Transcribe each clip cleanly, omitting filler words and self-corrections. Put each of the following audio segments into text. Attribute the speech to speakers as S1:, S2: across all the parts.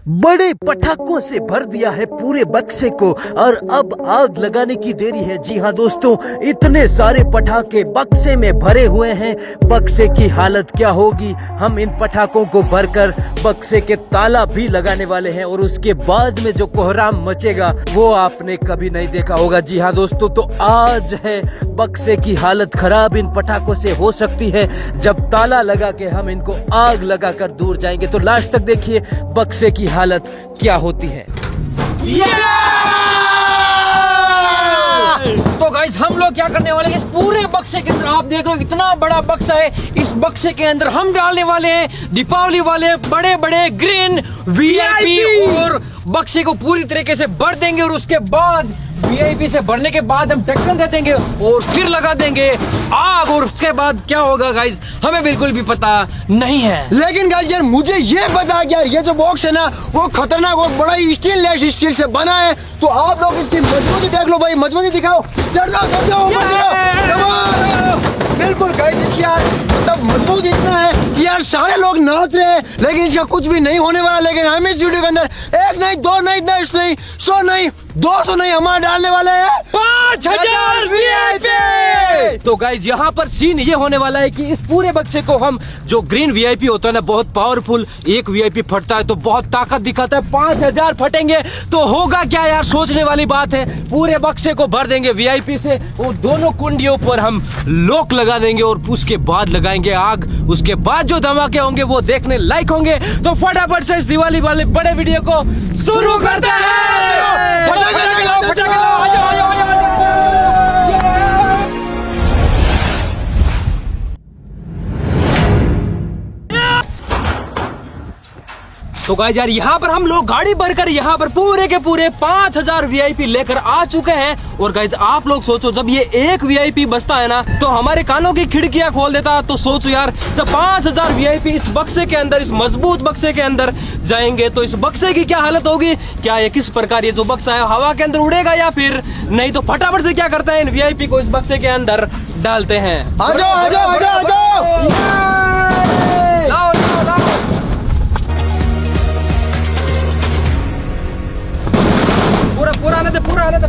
S1: बड़े पटाखों से भर दिया है पूरे बक्से को और अब आग लगाने की देरी है। जी हाँ दोस्तों, इतने सारे पटाखे बक्से में भरे हुए हैं। बक्से की हालत क्या होगी, हम इन पटाखों को भरकर बक्से के ताला भी लगाने वाले हैं और उसके बाद में जो कोहराम मचेगा वो आपने कभी नहीं देखा होगा। जी हाँ दोस्तों, तो आज है बक्से की हालत खराब इन पटाखों से हो सकती है। जब ताला लगा के हम इनको आग लगाकर दूर जाएंगे तो लास्ट तक देखिए बक्से की हालत क्या होती है।
S2: तो गाइस हम लोग क्या करने वाले हैं, इस पूरे बक्से के अंदर आप देख लो इतना बड़ा बक्सा है। इस बक्से के अंदर हम डालने वाले हैं दीपावली वाले बड़े बड़े ग्रीन वीआईपी और बक्से को पूरी तरीके से भर देंगे और उसके बाद वीआईपी से भरने के बाद हम ढक्कन दे देंगे और फिर लगा देंगे आग और उसके बाद क्या होगा गाइस हमें बिल्कुल भी पता नहीं है।
S3: लेकिन गाइस यार मुझे ये पता है यार, ये जो बॉक्स है ना वो खतरनाक और बड़ा ही स्टील से बना है। तो आप लोग इसकी मजबूती देख लो भाई, मजबूती दिखाओ। चढ़ जाओ बिल्कुल गाइस, इसकी यार मतलब मजबूत इतना है कि यार सारे लोग नाच रहे हैं, लेकिन इसका कुछ भी नहीं होने वाला। लेकिन हम इस वीडियो के अंदर 1 नहीं 2 नहीं 10 नहीं 100 नहीं 200 नहीं हमारे डालने वाले हैं
S2: 5000 वीआईपी।
S1: तो गाइज यहाँ पर सीन ये होने वाला है कि इस पूरे बक्से को हम जो ग्रीन वीआईपी होता है ना, बहुत पावरफुल, एक वीआईपी फटता है तो बहुत ताकत दिखाता है। 5000 फटेंगे तो होगा क्या यार, सोचने वाली बात है। पूरे बक्से को भर देंगे वीआईपी से और दोनों कुंडियों पर हम लॉक लगा देंगे और उसके बाद लगाएंगे आग। उसके बाद जो धमाके होंगे वो देखने लायक होंगे। तो फटाफट से इस दिवाली वाले बड़े वीडियो को शुरू करते हैं।
S2: तो गाइस यार यहाँ पर हम लोग गाड़ी भरकर यहाँ पर पूरे के पूरे 5000 वीआईपी लेकर आ चुके हैं। और गाइस आप लोग सोचो, जब ये एक वीआईपी बचता है ना तो हमारे कानों की खिड़कियां खोल देता। तो सोचो यार, जब 5000 वीआईपी इस बक्से के अंदर, इस मजबूत बक्से के अंदर जाएंगे तो इस बक्से की क्या हालत होगी। क्या ये किस प्रकार ये जो बक्सा है हवा के अंदर उड़ेगा या फिर नहीं। तो फटाफट से क्या करते हैं, इन वीआईपी को इस बक्से के अंदर डालते हैं।
S3: आ जाओ
S2: पूरा आने दे।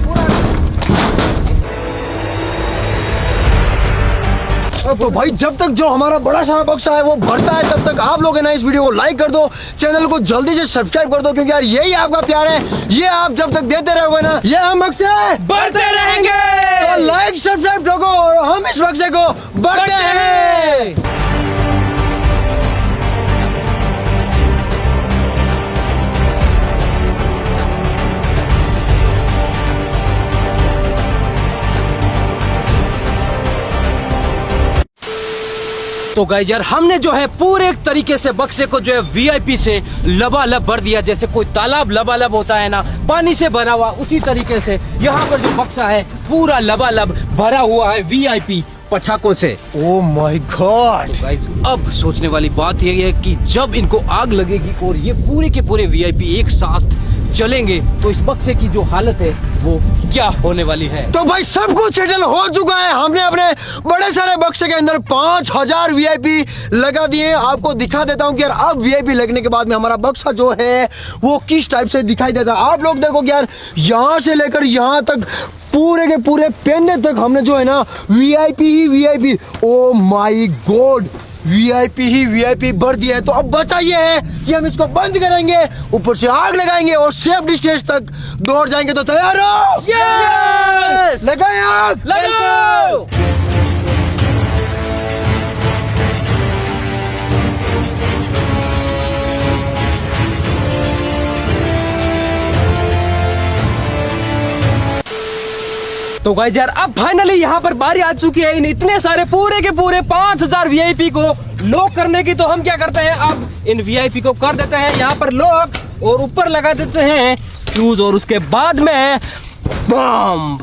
S3: तो भाई जब तक जो हमारा बड़ा सारा बक्सा है वो भरता है तब तक आप लोग है ना इस वीडियो को लाइक कर दो, चैनल को जल्दी से सब्सक्राइब कर दो, क्योंकि यार यही आपका प्यार है। ये आप जब तक देते रहोगे ना ये हम बक्से
S2: बढ़ते रहेंगे।
S3: तो लाइक सब्सक्राइब ठोको और हम इस बक्से को बढ़ते हैं।
S1: तो गाइस यार हमने जो है पूरे तरीके से बक्से को जो है वीआईपी से लबालब भर दिया। जैसे कोई तालाब लबालब होता है ना, पानी से भरा हुआ, उसी तरीके से यहाँ पर जो बक्सा है पूरा लबालब भरा हुआ है वीआईपी पटाखों से।
S3: Oh my God.
S1: गाइस अब सोचने वाली बात यह है कि जब इनको आग लगेगी और ये पूरे के पूरे वीआईपी एक साथ चलेंगे तो इस बक्से की जो हालत है वो क्या होने वाली है।
S3: तो भाई सब कुछ सेटल हो चुका है। हमने अपने बड़े सारे बक्से के अंदर 5000 वीआईपी लगा दिए। आपको दिखा देता हूँ कि यार अब वीआईपी लगने के बाद में हमारा बक्सा जो है वो किस टाइप से दिखाई देता है। आप लोग देखो यार, यहाँ से लेकर यहाँ तक पूरे के पूरे पेंदे तक हमने जो है ना VIP he VIP. Oh my God, VIP he VIP भर दिया है। तो अब बचा ये है कि हम इसको बंद करेंगे, ऊपर से आग लगाएंगे और सेफ डिस्टेंस तक दौड़ जाएंगे। तो तैयार हो?
S2: यस!
S3: लगाएं आग,
S2: लगाओ! तो गाइस यार अब फाइनली यहाँ पर बारी आ चुकी है इन इतने सारे पूरे के पूरे 5000 वीआईपी को लॉक करने की। तो हम क्या करते हैं, अब इन वीआईपी को कर देते हैं यहाँ पर लॉक और ऊपर लगा देते हैं फ्यूज और उसके बाद में बम।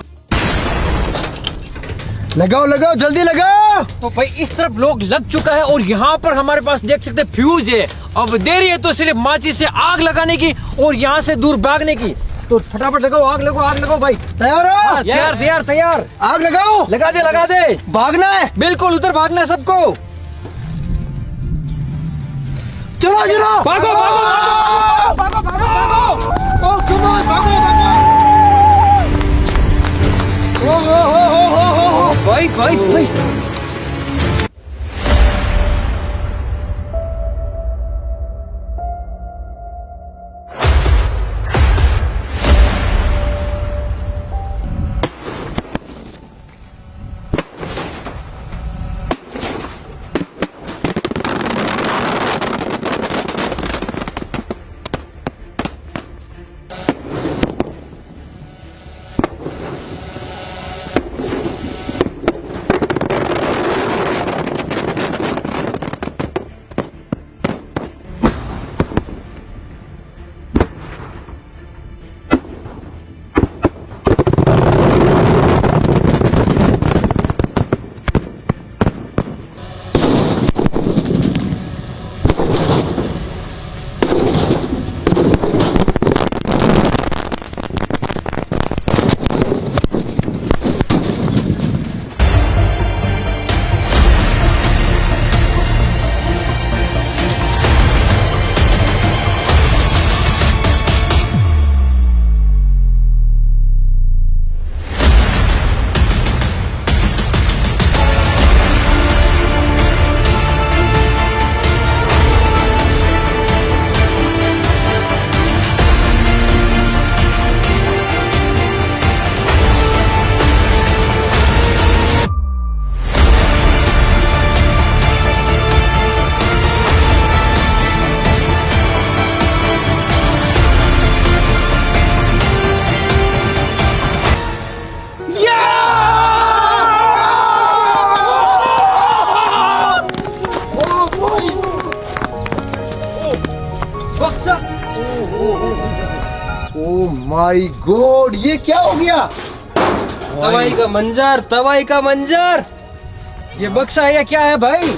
S3: लगाओ जल्दी लगाओ।
S2: तो भाई इस तरफ लोग लग चुका है और यहाँ पर हमारे पास देख सकते फ्यूज है। अब देरी है तो सिर्फ माचिस से आग लगाने की और यहाँ से दूर भागने की। तो फटाफट लगाओ, आग लगाओ भाई।
S3: तैयार हो?
S2: तैयार।
S3: आग लगाओ।
S2: लगा दे।
S3: भागना है?
S2: बिल्कुल, उधर भागना है सबको।
S3: चलो
S2: भागो भागो भागो भागो भागो।
S3: ओ माय गॉड, ये क्या हो गया?
S2: तबाही का मंजर, तबाही का मंजर। ये बक्सा है या क्या है भाई?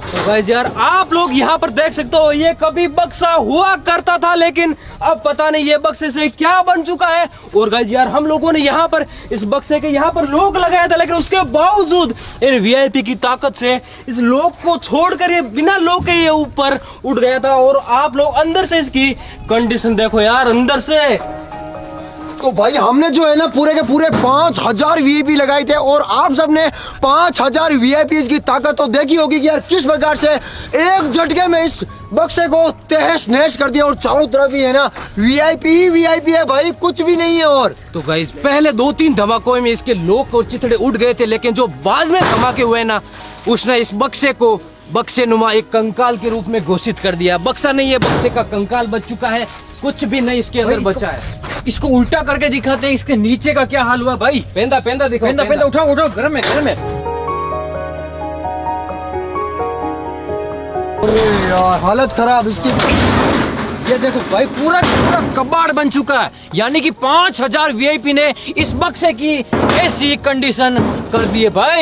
S2: तो गाइस यार आप लोग यहाँ पर देख सकते हो, ये कभी बक्सा हुआ करता था, लेकिन अब पता नहीं ये बक्से से क्या बन चुका है। और गाइस यार हम लोगों ने यहाँ पर इस बक्से के यहाँ पर लॉक लगाया था, लेकिन उसके बावजूद इन वीआईपी की ताकत से इस लॉक को छोड़कर ये बिना लॉक के ये ऊपर उड़ गया था। और आप लोग अंदर से इसकी कंडीशन देखो यार, अंदर से।
S3: तो भाई हमने जो है ना पूरे के पूरे 5000 वीआईपी लगाए थे, और आप सबने 5000 वीआईपी की ताकत तो देखी होगी कि यार किस प्रकार से एक झटके में इस बक्से को तहस नहस कर दिया। और चारों तरफ ही है ना वीआईपी ही वीआईपी है भाई, कुछ भी नहीं है। और
S2: तो गाइस पहले 2-3 धमाकों में इसके लॉक और चिथड़े उड़ गए थे, लेकिन जो बाद में धमाके हुए ना, उसने इस बक्से को बक्से नुमा एक कंकाल के रूप में घोषित कर दिया। बक्सा नहीं है, बक्से का कंकाल बच चुका है, कुछ भी नहीं इसके अंदर बचा है।
S4: इसको उल्टा करके दिखाते हैं, इसके नीचे का क्या हाल हुआ भाई।
S2: पेंदा पेंदा दिखाओ,
S4: पेंदा पेंदा उठाओ उठाओ, घर में घर में।
S3: अरे यार हालत खराब इसकी।
S4: ये देखो भाई, पूरा पूरा कबाड़ बन चुका है। यानी कि 5000 वीआईपी ने इस बक्से की ऐसी कंडीशन कर दी है भाई।